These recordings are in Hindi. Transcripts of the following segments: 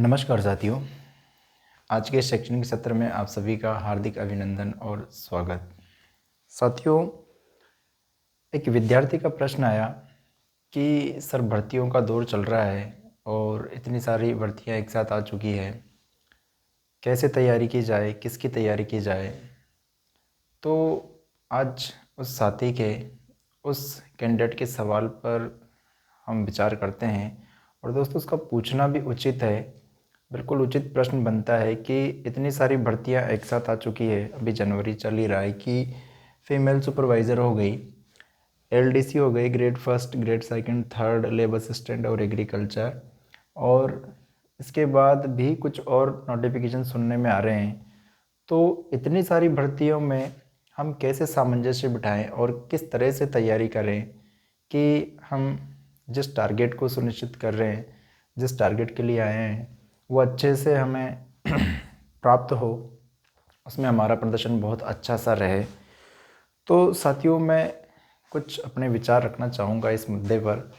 नमस्कार साथियों। आज के शैक्षणिक सत्र में आप सभी का हार्दिक अभिनंदन और स्वागत। साथियों, एक विद्यार्थी का प्रश्न आया कि सर भर्तियों का दौर चल रहा है और इतनी सारी भर्तियां एक साथ आ चुकी है, कैसे तैयारी की जाए, किसकी तैयारी की जाए। तो आज उस साथी के, उस कैंडिडेट के सवाल पर हम विचार करते हैं। और दोस्तों, उसका पूछना भी उचित है, बिल्कुल उचित प्रश्न बनता है कि इतनी सारी भर्तियां एक साथ आ चुकी है। अभी जनवरी चल ही रहा है कि फीमेल सुपरवाइज़र हो गई, एलडीसी हो गई, grade first, grade second, third, labour assistant और एग्रीकल्चर, और इसके बाद भी कुछ और नोटिफिकेशन सुनने में आ रहे हैं। तो इतनी सारी भर्तियों में हम कैसे सामंजस्य बिठाएं और किस तरह से तैयारी करें कि हम जिस टारगेट को सुनिश्चित कर रहे हैं, जिस टारगेट के लिए आए हैं, वो अच्छे से हमें प्राप्त हो, उसमें हमारा प्रदर्शन बहुत अच्छा सा रहे। तो साथियों, मैं कुछ अपने विचार रखना चाहूँगा इस मुद्दे पर।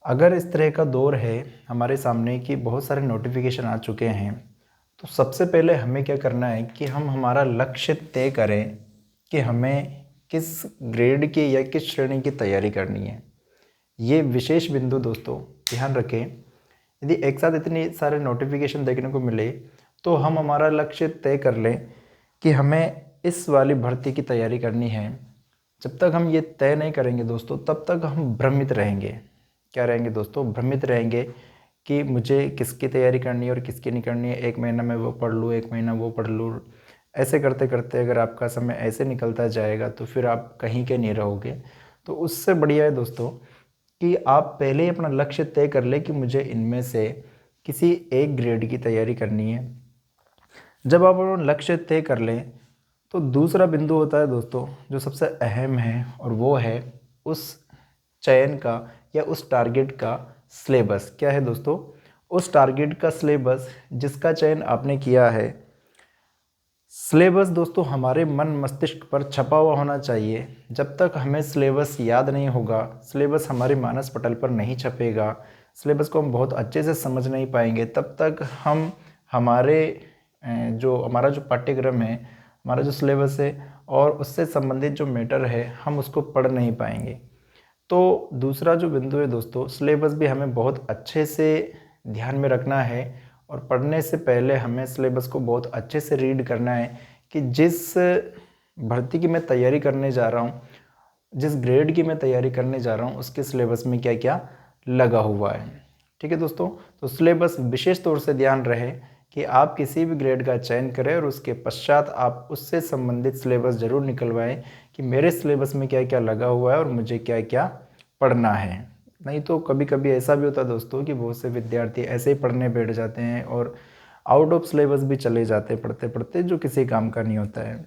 अगर इस तरह का दौर है हमारे सामने कि बहुत सारे नोटिफिकेशन आ चुके हैं, तो सबसे पहले हमें क्या करना है कि हम हमारा लक्ष्य तय करें कि हमें किस ग्रेड की या किस श्रेणी की तैयारी करनी है। ये विशेष बिंदु दोस्तों ध्यान रखें। यदि एक साथ इतने सारे नोटिफिकेशन देखने को मिले तो हम हमारा लक्ष्य तय कर लें कि हमें इस वाली भर्ती की तैयारी करनी है। जब तक हम ये तय नहीं करेंगे दोस्तों, तब तक हम भ्रमित रहेंगे। क्या रहेंगे दोस्तों? भ्रमित रहेंगे कि मुझे किसकी तैयारी करनी है और किसकी नहीं करनी है। एक महीना मैं वो पढ़ लूँ, एक महीना वो पढ़ लूँ। ऐसे करते करते अगर आपका समय ऐसे निकलता जाएगा तो फिर आप कहीं के नहीं रहोगे। तो उससे बढ़िया है दोस्तों कि आप पहले ही अपना लक्ष्य तय कर ले कि मुझे इनमें से किसी एक ग्रेड की तैयारी करनी है। जब आप अपना लक्ष्य तय कर लें तो दूसरा बिंदु होता है दोस्तों जो सबसे अहम है, और वो है उस चयन का या उस टारगेट का सिलेबस। क्या है दोस्तों? उस टारगेट का सिलेबस जिसका चयन आपने किया है। सिलेबस दोस्तों हमारे मन मस्तिष्क पर छपा हुआ होना चाहिए। जब तक हमें सिलेबस याद नहीं होगा, सिलेबस हमारे मानस पटल पर नहीं छपेगा, सिलेबस को हम बहुत अच्छे से समझ नहीं पाएंगे, तब तक हम हमारे हमारा जो पाठ्यक्रम है, हमारा जो सिलेबस है और उससे संबंधित जो मैटर है, हम उसको पढ़ नहीं पाएंगे। तो दूसरा जो बिंदु है दोस्तों, सिलेबस भी हमें बहुत अच्छे से ध्यान में रखना है। और पढ़ने से पहले हमें सिलेबस को बहुत अच्छे से रीड करना है कि जिस भर्ती की मैं तैयारी करने जा रहा हूँ, जिस ग्रेड की मैं तैयारी करने जा रहा हूँ, उसके सिलेबस में क्या क्या लगा हुआ है। ठीक है दोस्तों? तो सिलेबस विशेष तौर से ध्यान रहे कि आप किसी भी ग्रेड का चयन करें और उसके पश्चात आप उससे संबंधित सिलेबस ज़रूर निकलवाएं कि मेरे सिलेबस में क्या क्या लगा हुआ है और मुझे क्या क्या पढ़ना है। नहीं तो कभी कभी ऐसा भी होता है दोस्तों कि बहुत से विद्यार्थी ऐसे ही पढ़ने बैठ जाते हैं और आउट ऑफ सिलेबस भी चले जाते हैं पढ़ते पढ़ते, जो किसी काम का नहीं होता है।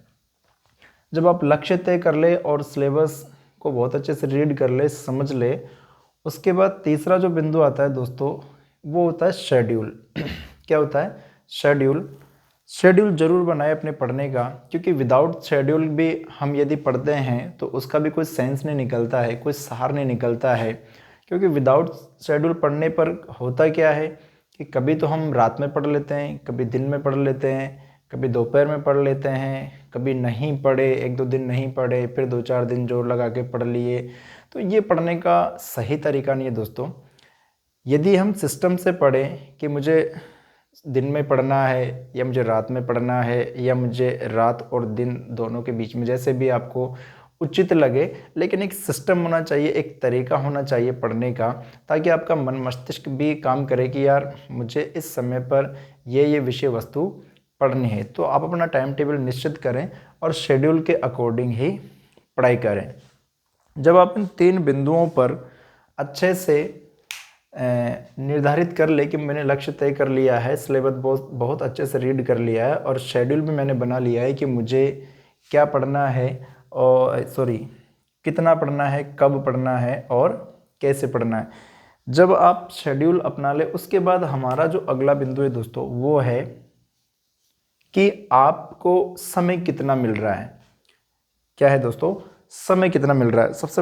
जब आप लक्ष्य तय कर ले और सिलेबस को बहुत अच्छे से रीड कर ले, समझ ले, उसके बाद तीसरा जो बिंदु आता है दोस्तों, वो होता है शेड्यूल। क्या होता है? शेड्यूल। शेड्यूल जरूर बनाए अपने पढ़ने का, क्योंकि विदाउट शेड्यूल भी हम यदि पढ़ते हैं तो उसका भी कोई सेंस नहीं निकलता है, कोई सार नहीं निकलता है। क्योंकि विदाउट शेड्यूल पढ़ने पर होता क्या है कि कभी तो हम रात में पढ़ लेते हैं, कभी दिन में पढ़ लेते हैं, कभी दोपहर में पढ़ लेते हैं, कभी नहीं पढ़े, एक दो दिन नहीं पढ़े, फिर दो चार दिन जोर लगा के पढ़ लिए। तो ये पढ़ने का सही तरीका नहीं है दोस्तों। यदि हम सिस्टम से पढ़ें कि मुझे दिन में पढ़ना है या मुझे रात में पढ़ना है या मुझे रात और दिन दोनों के बीच में, जैसे भी आपको उचित लगे, लेकिन एक सिस्टम होना चाहिए, एक तरीका होना चाहिए पढ़ने का, ताकि आपका मन मस्तिष्क भी काम करे कि यार मुझे इस समय पर ये विषय वस्तु पढ़नी है। तो आप अपना टाइम टेबल निश्चित करें और शेड्यूल के अकॉर्डिंग ही पढ़ाई करें। जब आप इन तीन बिंदुओं पर अच्छे से निर्धारित कर ले कि मैंने लक्ष्य तय कर लिया है, सिलेबस बहुत बहुत अच्छे से रीड कर लिया है और शेड्यूल भी मैंने बना लिया है कि मुझे क्या पढ़ना है, और कितना पढ़ना है, कब पढ़ना है और कैसे पढ़ना है। जब आप शेड्यूल अपना ले, उसके बाद हमारा जो अगला बिंदु है दोस्तों, वो है कि आपको समय कितना मिल रहा है। क्या है दोस्तों? समय कितना मिल रहा है। सबसे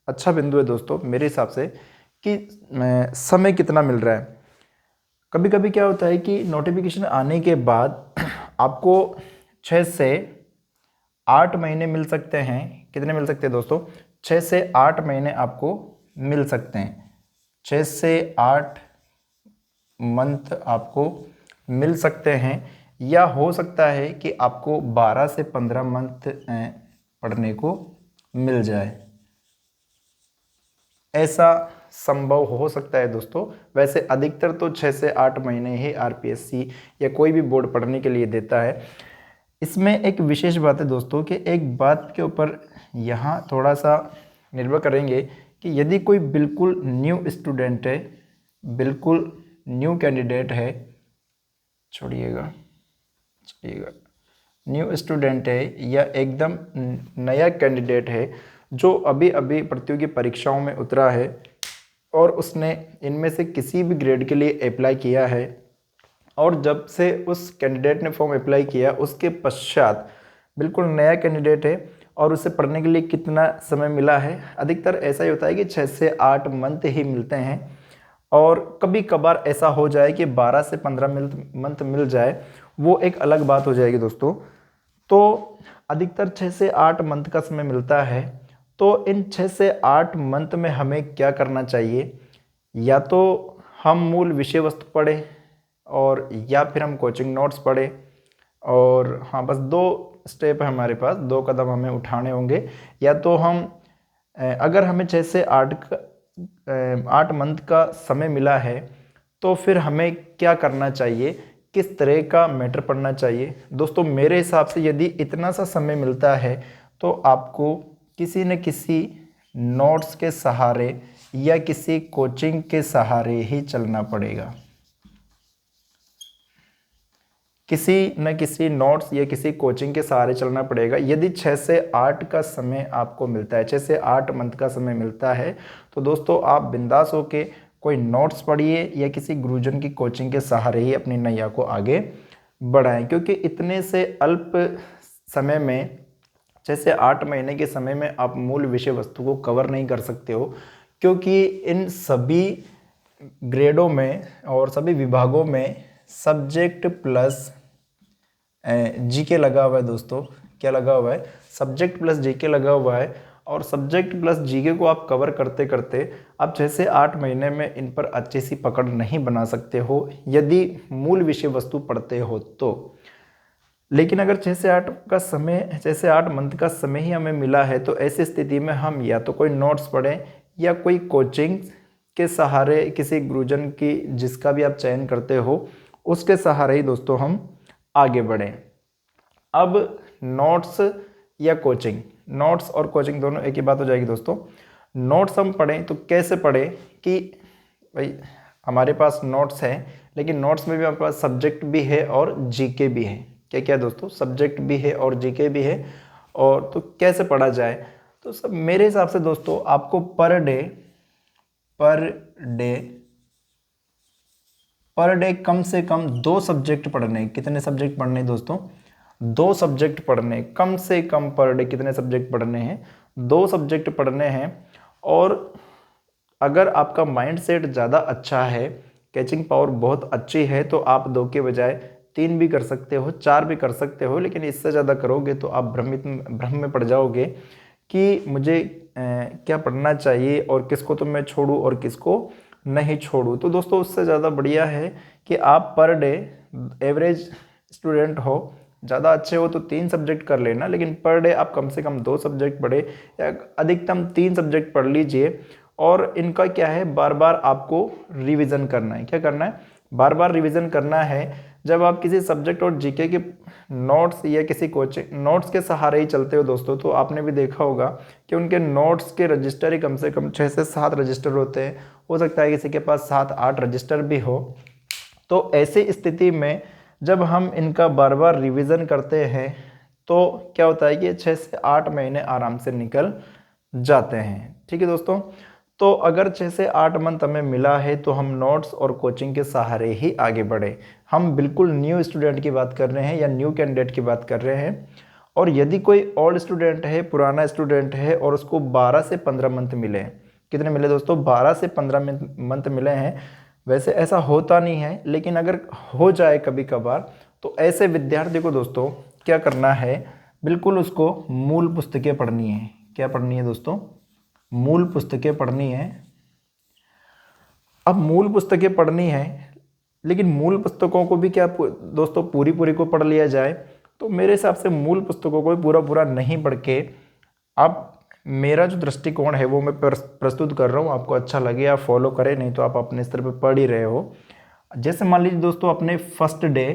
अच्छा बिंदु है दोस्तों मेरे हिसाब से कि समय कितना मिल रहा है। कभी कभी क्या होता है कि नोटिफिकेशन आने के बाद आपको 6 से 8 महीने मिल सकते हैं। कितने मिल सकते हैं दोस्तों? 6 से 8 महीने आपको मिल सकते हैं। 6 से 8 मंथ आपको मिल सकते हैं, या हो सकता है कि आपको 12 से 15 मंथ पढ़ने को मिल जाए। ऐसा संभव हो सकता है दोस्तों। वैसे अधिकतर तो 6 से 8 महीने ही आरपीएससी या कोई भी बोर्ड पढ़ने के लिए देता है। इसमें एक विशेष बात है दोस्तों कि एक बात के ऊपर यहाँ थोड़ा सा निर्भर करेंगे कि यदि कोई बिल्कुल न्यू स्टूडेंट है, बिल्कुल न्यू कैंडिडेट है, छोड़िएगा न्यू स्टूडेंट है या एकदम नया कैंडिडेट है जो अभी अभी प्रतियोगी परीक्षाओं में उतरा है और उसने इनमें से किसी भी ग्रेड के लिए अप्लाई किया है, और जब से उस कैंडिडेट ने फॉर्म अप्लाई किया उसके पश्चात बिल्कुल नया कैंडिडेट है और उसे पढ़ने के लिए कितना समय मिला है, अधिकतर ऐसा ही होता है कि 6 से 8 मंथ ही मिलते हैं। और कभी कभार ऐसा हो जाए कि 12 से 15 मंथ मिल जाए, वो एक अलग बात हो जाएगी दोस्तों। तो अधिकतर 6 से 8 मंथ का समय मिलता है। तो इन 6 से 8 मंथ में हमें क्या करना चाहिए? या तो हम मूल विषय वस्तु पढ़ें, और या फिर हम कोचिंग नोट्स पढ़ें। और हाँ, बस 2 स्टेप है हमारे पास, 2 कदम हमें उठाने होंगे। या तो हम अगर हमें 6 से 8 मंथ का समय मिला है तो फिर हमें क्या करना चाहिए, किस तरह का मैटर पढ़ना चाहिए? दोस्तों मेरे हिसाब से यदि इतना सा समय मिलता है तो आपको किसी न किसी नोट्स के सहारे या किसी कोचिंग के सहारे ही चलना पड़ेगा। किसी न किसी नोट्स या किसी कोचिंग के सहारे चलना पड़ेगा। यदि 6 से 8 का समय आपको मिलता है, 6 से 8 मंथ का समय मिलता है, तो दोस्तों आप बिंदास होके कोई नोट्स पढ़िए या किसी गुरुजन की कोचिंग के सहारे ही अपनी नैया को आगे बढ़ाएं। क्योंकि इतने से अल्प समय में, 6 से 8 महीने के समय में आप मूल विषय वस्तु को कवर नहीं कर सकते हो, क्योंकि इन सभी ग्रेडों में और सभी विभागों में सब्जेक्ट प्लस जीके लगा हुआ है दोस्तों। क्या लगा हुआ है? सब्जेक्ट प्लस जीके लगा हुआ है। और सब्जेक्ट प्लस जीके को आप कवर करते करते आप 6 से 8 महीने में इन पर अच्छी सी पकड़ नहीं बना सकते हो यदि मूल विषय वस्तु पढ़ते हो तो। लेकिन अगर 6 से 8 का समय, 6 से 8 मंथ का समय ही हमें मिला है, तो ऐसी स्थिति में हम या तो कोई नोट्स पढ़ें या कोई कोचिंग के सहारे, किसी गुरुजन की जिसका भी आप चयन करते हो उसके सहारे ही दोस्तों हम आगे बढ़ें। अब नोट्स या कोचिंग, नोट्स और कोचिंग दोनों एक ही बात हो जाएगी दोस्तों। नोट्स हम पढ़ें तो कैसे पढ़ें कि भाई हमारे पास नोट्स है, लेकिन नोट्स में भी हमारे पास सब्जेक्ट भी है और जीके भी है। क्या क्या दोस्तों? सब्जेक्ट भी है और जीके भी है। और तो कैसे पढ़ा जाए? तो सब मेरे हिसाब से दोस्तों आपको पर डे कम से कम 2 सब्जेक्ट पढ़ने। कितने सब्जेक्ट पढ़ने दोस्तों? 2 सब्जेक्ट पढ़ने, कम से कम पर डे कितने सब्जेक्ट पढ़ने हैं? 2 सब्जेक्ट पढ़ने हैं। और अगर आपका माइंड सेट ज़्यादा अच्छा है, कैचिंग पावर बहुत अच्छी है, तो आप 2 के बजाय 3 भी कर सकते हो, 4 भी कर सकते हो। लेकिन इससे ज़्यादा करोगे तो आप भ्रम में पड़ जाओगे कि मुझे क्या पढ़ना चाहिए और किसको तो मैं छोड़ूं और किसको नहीं छोड़ूं। तो दोस्तों उससे ज़्यादा बढ़िया है कि आप पर डे, एवरेज स्टूडेंट हो, ज़्यादा अच्छे हो तो 3 सब्जेक्ट कर लेना, लेकिन पर डे आप कम से कम 2 सब्जेक्ट पढ़े या अधिकतम 3 सब्जेक्ट पढ़ लीजिए। और इनका क्या है, बार बार आपको रिवीजन करना है। क्या करना है? बार बार रिवीजन करना है। जब आप किसी सब्जेक्ट और जीके के नोट्स या किसी कोचिंग नोट्स के सहारे ही चलते हो दोस्तों, तो आपने भी देखा होगा कि उनके नोट्स के रजिस्टर ही कम से कम 6 से 7 रजिस्टर होते हैं। हो सकता है किसी के पास 7-8 रजिस्टर भी हो। तो ऐसी स्थिति में जब हम इनका बार बार रिवीजन करते हैं तो क्या होता है कि 6 से 8 महीने आराम से निकल जाते हैं। ठीक है दोस्तों। तो अगर 6 से 8 मंथ हमें मिला है तो हम नोट्स और कोचिंग के सहारे ही आगे बढ़े। हम बिल्कुल न्यू स्टूडेंट की बात कर रहे हैं या न्यू कैंडिडेट की बात कर रहे हैं। और यदि कोई ओल्ड स्टूडेंट है, पुराना स्टूडेंट है और उसको 12 से 15 मंथ मिले, कितने मिले दोस्तों? 12 से 15 मंथ मिले हैं, वैसे ऐसा होता नहीं है, लेकिन अगर हो जाए कभी कभार तो ऐसे विद्यार्थी को दोस्तों क्या करना है, बिल्कुल उसको मूल पुस्तकें पढ़नी है। क्या पढ़नी है दोस्तों? मूल पुस्तकें पढ़नी है। अब मूल पुस्तकें पढ़नी है, लेकिन मूल पुस्तकों को भी क्या दोस्तों पूरी पूरी को पढ़ लिया जाए? तो मेरे हिसाब से मूल पुस्तकों को पूरा पूरा नहीं पढ़ के, आप मेरा जो दृष्टिकोण है वो मैं प्रस्तुत कर रहा हूँ, आपको अच्छा लगे आप फॉलो करें, नहीं तो आप अपने स्तर पर पढ़ ही रहे हो। जैसे मान लीजिए दोस्तों, अपने फर्स्ट डे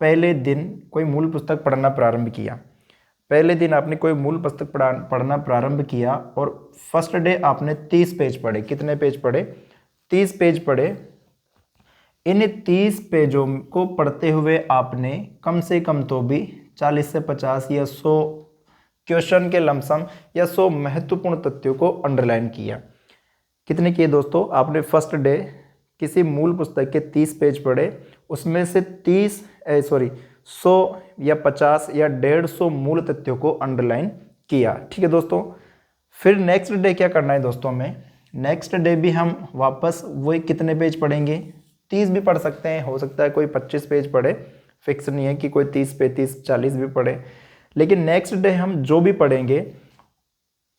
पहले दिन कोई मूल पुस्तक पढ़ना प्रारंभ किया, पहले दिन आपने कोई मूल पुस्तक पढ़ना प्रारंभ किया और फर्स्ट डे आपने 30 पेज पढ़े। कितने पेज पढ़े? 30 पेज पढ़े। इन 30 पेजों को पढ़ते हुए आपने कम से कम तो भी 40 से 50 या 100 क्वेश्चन के लमसम या 100 महत्वपूर्ण तथ्यों को अंडरलाइन किया। कितने किए दोस्तों? आपने फर्स्ट डे किसी मूल पुस्तक के 30 पेज पढ़े, उसमें से 100 या 50 या 150 मूल तथ्यों को अंडरलाइन किया। ठीक है दोस्तों। फिर नेक्स्ट डे क्या करना है दोस्तों हमें? नेक्स्ट डे भी हम वापस वही कितने पेज पढ़ेंगे? 30 भी पढ़ सकते हैं, हो सकता है कोई 25 पेज पढ़े, फिक्स नहीं है कि कोई 30 35 40 भी पढ़े। लेकिन नेक्स्ट डे हम जो भी पढ़ेंगे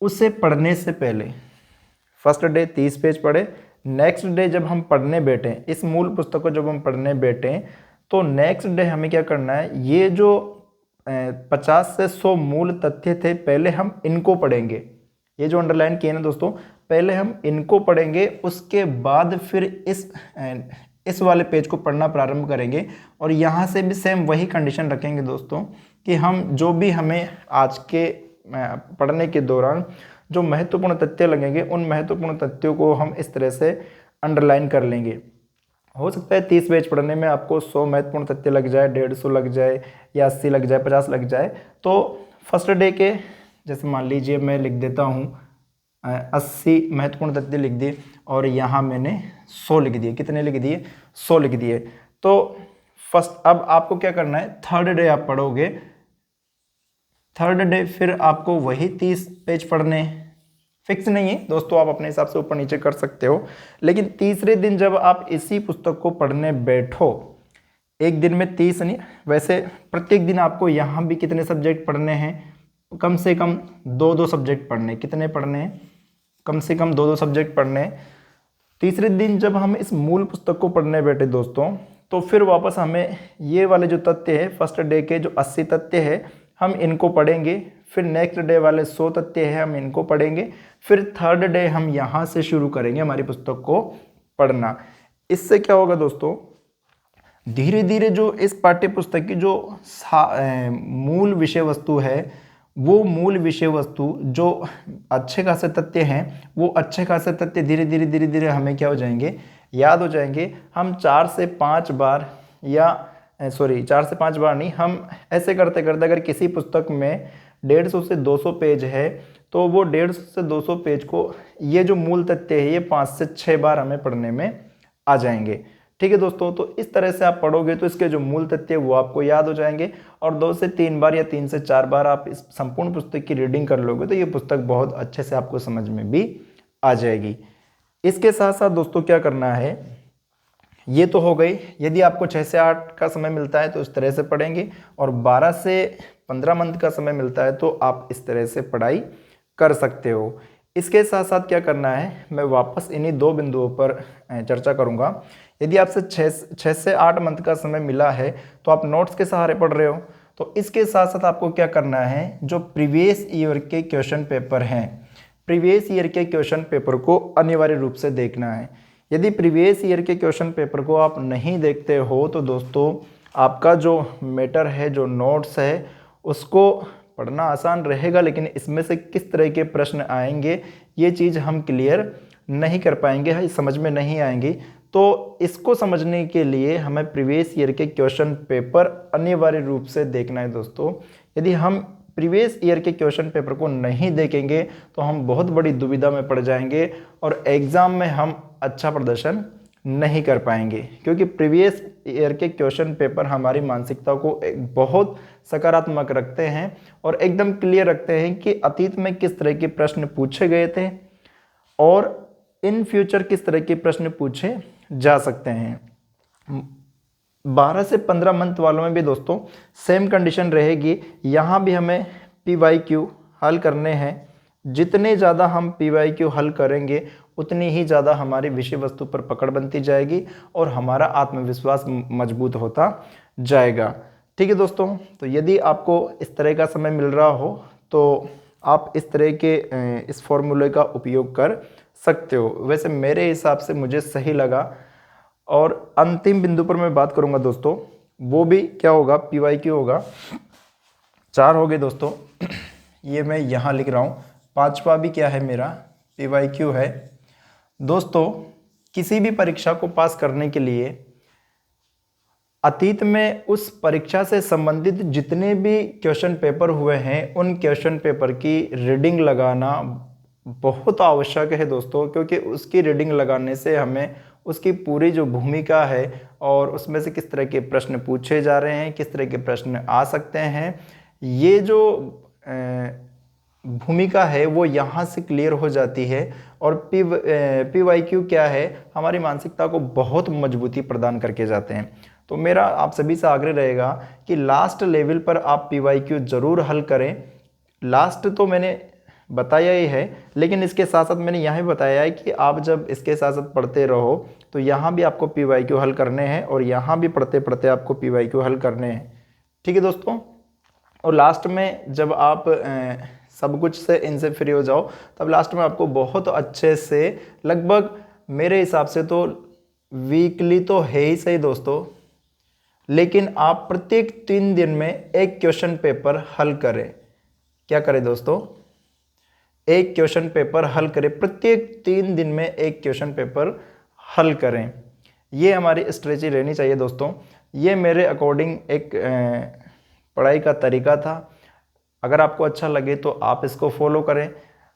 उसे पढ़ने से पहले, फर्स्ट डे 30 पेज पढ़े, नेक्स्ट डे जब हम पढ़ने बैठे, इस मूल पुस्तक को जब हम पढ़ने बैठे, तो नेक्स्ट डे हमें क्या करना है, ये जो 50 से 100 मूल तथ्य थे पहले हम इनको पढ़ेंगे। ये जो अंडरलाइन किए ना दोस्तों, पहले हम इनको पढ़ेंगे, उसके बाद फिर इस वाले पेज को पढ़ना प्रारंभ करेंगे। और यहाँ से भी सेम वही कंडीशन रखेंगे दोस्तों कि हम जो भी हमें आज के पढ़ने के दौरान जो महत्वपूर्ण तथ्य लगेंगे, उन महत्वपूर्ण तथ्यों को हम इस तरह से अंडरलाइन कर लेंगे। हो सकता है 30 पेज पढ़ने में आपको 100 महत्वपूर्ण तथ्य लग जाए, 150 लग जाए या 80 लग जाए, 50 लग जाए। तो फर्स्ट डे के जैसे मान लीजिए मैं लिख देता हूँ 80 महत्वपूर्ण तथ्य लिख दिए और यहाँ मैंने 100 लिख दिए। कितने लिख दिए? 100 लिख दिए। तो फर्स्ट अब आपको क्या करना है, थर्ड डे आप पढ़ोगे, थर्ड डे फिर आपको वही 30 पेज पढ़ने, फिक्स नहीं है दोस्तों, आप अपने हिसाब से ऊपर नीचे कर सकते हो। लेकिन तीसरे दिन जब आप इसी पुस्तक को पढ़ने बैठो, एक दिन में 30 नहीं, वैसे प्रत्येक दिन आपको यहाँ भी कितने सब्जेक्ट पढ़ने हैं? कम से कम 2-2 सब्जेक्ट पढ़ने। कितने पढ़ने हैं? कम से कम 2-2 सब्जेक्ट पढ़ने। तीसरे दिन जब हम इस मूल पुस्तक को पढ़ने बैठे दोस्तों, तो फिर वापस हमें ये वाले जो तथ्य है, फर्स्ट डे के जो 80 तथ्य है, हम इनको पढ़ेंगे। फिर नेक्स्ट डे वाले 100 तथ्य है, हम इनको पढ़ेंगे। फिर थर्ड डे हम यहाँ से शुरू करेंगे हमारी पुस्तक को पढ़ना। इससे क्या होगा दोस्तों, धीरे धीरे जो इस पाठ्य पुस्तक की जो मूल विषय वस्तु है, वो मूल विषय वस्तु जो अच्छे खासे तथ्य हैं, वो अच्छे खासे तथ्य धीरे धीरे हमें क्या हो जाएंगे, याद हो जाएंगे। हम 4 से 5 बार या 4 से 5 बार नहीं, हम ऐसे करते करते अगर किसी पुस्तक में 150 से 200 पेज है, तो वो 150 से 200 पेज को ये जो मूल तथ्य है, ये 5 से 6 बार हमें पढ़ने में आ जाएंगे। ठीक है दोस्तों। तो इस तरह से आप पढ़ोगे तो इसके जो मूल तथ्य वो आपको याद हो जाएंगे, और 2 से 3 बार या 3 से 4 बार आप इस संपूर्ण पुस्तक की रीडिंग कर लोगे तो ये पुस्तक बहुत अच्छे से आपको समझ में भी आ जाएगी। इसके साथ साथ दोस्तों क्या करना है, ये तो हो गई, यदि आपको 6 से 8 का समय मिलता है तो इस तरह से पढ़ेंगे, और 12 से 15 मंथ का समय मिलता है तो आप इस तरह से पढ़ाई कर सकते हो। इसके साथ साथ क्या करना है, मैं वापस इन्हीं 2 बिंदुओं पर चर्चा करूंगा। यदि आपसे 6 से 8 मंथ का समय मिला है तो आप नोट्स के सहारे पढ़ रहे हो, तो इसके साथ साथ आपको क्या करना है, जो प्रीवियस ईयर के क्वेश्चन पेपर हैं, प्रीवियस ईयर के क्वेश्चन पेपर को अनिवार्य रूप से देखना है। यदि प्रीवियस ईयर के क्वेश्चन पेपर को आप नहीं देखते हो तो दोस्तों आपका जो मैटर है, जो नोट्स है, उसको पढ़ना आसान रहेगा, लेकिन इसमें से किस तरह के प्रश्न आएंगे ये चीज़ हम क्लियर नहीं कर पाएंगे, समझ में नहीं आएंगी। तो इसको समझने के लिए हमें प्रीवियस ईयर के क्वेश्चन पेपर अनिवार्य रूप से देखना है दोस्तों। यदि हम प्रीवियस ईयर के क्वेश्चन पेपर को नहीं देखेंगे तो हम बहुत बड़ी दुविधा में पड़ जाएंगे और एग्ज़ाम में हम अच्छा प्रदर्शन नहीं कर पाएंगे, क्योंकि प्रीवियस ईयर के क्वेश्चन पेपर हमारी मानसिकता को बहुत सकारात्मक रखते हैं और एकदम क्लियर रखते हैं कि अतीत में किस तरह के प्रश्न पूछे गए थे और इन फ्यूचर किस तरह के प्रश्न पूछे जा सकते हैं। 12 से 15 मंथ वालों में भी दोस्तों सेम कंडीशन रहेगी। यहाँ भी हमें PYQ हल करने हैं। जितने ज़्यादा हम PYQ हल करेंगे उतनी ही ज़्यादा हमारी विषय वस्तु पर पकड़ बनती जाएगी और हमारा आत्मविश्वास मजबूत होता जाएगा। ठीक है दोस्तों, तो यदि आपको इस तरह का समय मिल रहा हो तो आप इस तरह के इस फॉर्मूले का उपयोग कर सकते हो। वैसे मेरे हिसाब से मुझे सही लगा। और अंतिम बिंदु पर मैं बात करूंगा दोस्तों, वो भी क्या होगा, PYQ होगा। 4 हो गए दोस्तों, ये मैं यहाँ लिख रहा हूँ। 5वां भी क्या है, मेरा PYQ है। दोस्तों किसी भी परीक्षा को पास करने के लिए अतीत में उस परीक्षा से संबंधित जितने भी क्वेश्चन पेपर हुए हैं उन क्वेश्चन पेपर की रीडिंग लगाना बहुत आवश्यक है दोस्तों, क्योंकि उसकी रीडिंग लगाने से हमें उसकी पूरी जो भूमिका है और उसमें से किस तरह के प्रश्न पूछे जा रहे हैं, किस तरह के प्रश्न आ सकते हैं, ये जो भूमिका है वो यहाँ से क्लियर हो जाती है। और PYQ क्या है, हमारी मानसिकता को बहुत मजबूती प्रदान करके जाते हैं। तो मेरा आप सभी से आग्रह रहेगा कि लास्ट लेवल पर आप PYQ ज़रूर हल करें। लास्ट तो मैंने बताया ही है, लेकिन इसके साथ साथ मैंने यहाँ भी बताया है कि आप जब इसके साथ साथ पढ़ते रहो तो यहाँ भी आपको PYQ हल करने हैं और यहाँ भी पढ़ते पढ़ते आपको PYQ हल करने हैं। ठीक है दोस्तों, और लास्ट में जब आप सब कुछ से इनसे फ्री हो जाओ तब लास्ट में आपको बहुत अच्छे से, लगभग मेरे हिसाब से तो वीकली तो है ही सही दोस्तों, लेकिन आप प्रत्येक 3 दिन में एक क्वेश्चन पेपर हल करें। क्या करें दोस्तों, एक क्वेश्चन पेपर हल करें। प्रत्येक 3 दिन में एक क्वेश्चन पेपर हल करें। ये हमारी स्ट्रेटजी रहनी चाहिए दोस्तों। ये मेरे अकॉर्डिंग एक पढ़ाई का तरीका था। अगर आपको अच्छा लगे तो आप इसको फॉलो करें,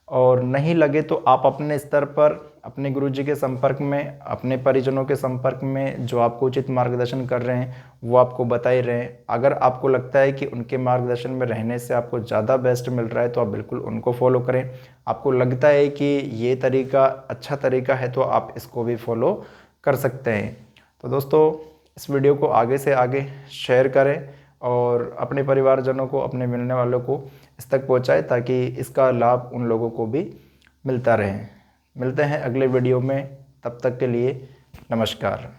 और नहीं लगे तो आप अपने स्तर पर अपने गुरुजी के संपर्क में, अपने परिजनों के संपर्क में, जो आपको उचित मार्गदर्शन कर रहे हैं वो आपको बताए रहें। अगर आपको लगता है कि उनके मार्गदर्शन में रहने से आपको ज़्यादा बेस्ट मिल रहा है तो आप बिल्कुल उनको फॉलो करें। आपको लगता है कि ये तरीका अच्छा तरीका है तो आप इसको भी फॉलो कर सकते हैं। तो दोस्तों इस वीडियो को आगे से आगे शेयर करें और अपने परिवारजनों को, अपने मिलने वालों को इस तक पहुंचाएं ताकि इसका लाभ उन लोगों को भी मिलता रहे। मिलते हैं अगले वीडियो में, तब तक के लिए नमस्कार।